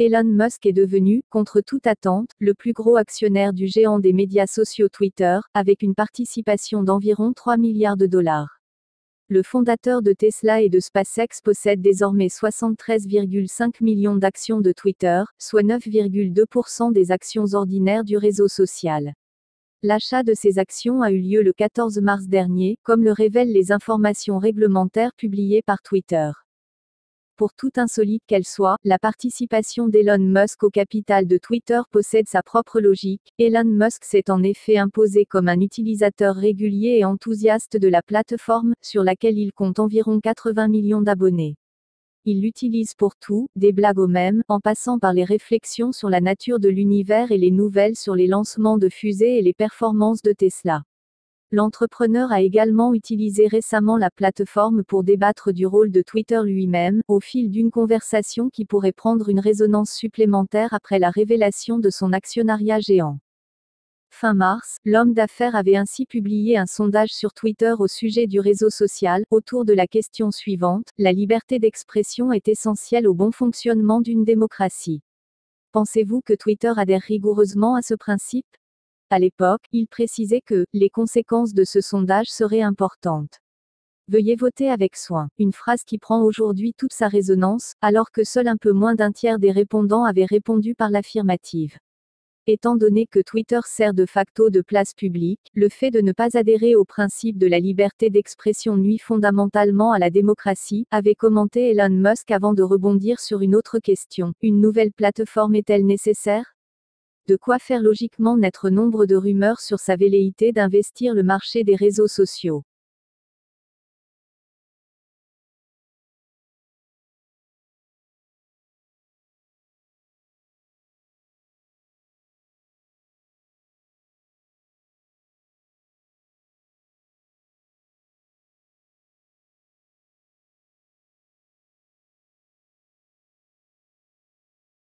Elon Musk est devenu, contre toute attente, le plus gros actionnaire du géant des médias sociaux Twitter, avec une participation d'environ 3 milliards de dollars. Le fondateur de Tesla et de SpaceX possède désormais 73,5 millions d'actions de Twitter, soit 9,2% des actions ordinaires du réseau social. L'achat de ces actions a eu lieu le 14 mars dernier, comme le révèlent les informations réglementaires publiées par Twitter. Pour toute insolite qu'elle soit, la participation d'Elon Musk au capital de Twitter possède sa propre logique. Elon Musk s'est en effet imposé comme un utilisateur régulier et enthousiaste de la plateforme, sur laquelle il compte environ 80 millions d'abonnés. Il l'utilise pour tout, des blagues au mème, en passant par les réflexions sur la nature de l'univers et les nouvelles sur les lancements de fusées et les performances de Tesla. L'entrepreneur a également utilisé récemment la plateforme pour débattre du rôle de Twitter lui-même, au fil d'une conversation qui pourrait prendre une résonance supplémentaire après la révélation de son actionnariat géant. Fin mars, l'homme d'affaires avait ainsi publié un sondage sur Twitter au sujet du réseau social, autour de la question suivante: la liberté d'expression est essentielle au bon fonctionnement d'une démocratie. Pensez-vous que Twitter adhère rigoureusement à ce principe? À l'époque, il précisait que les conséquences de ce sondage seraient importantes. Veuillez voter avec soin. Une phrase qui prend aujourd'hui toute sa résonance, alors que seul un peu moins d'un tiers des répondants avaient répondu par l'affirmative. Étant donné que Twitter sert de facto de place publique, le fait de ne pas adhérer au principe de la liberté d'expression nuit fondamentalement à la démocratie, avait commenté Elon Musk avant de rebondir sur une autre question. Une nouvelle plateforme est-elle nécessaire? De quoi faire logiquement naître nombre de rumeurs sur sa velléité d'investir le marché des réseaux sociaux.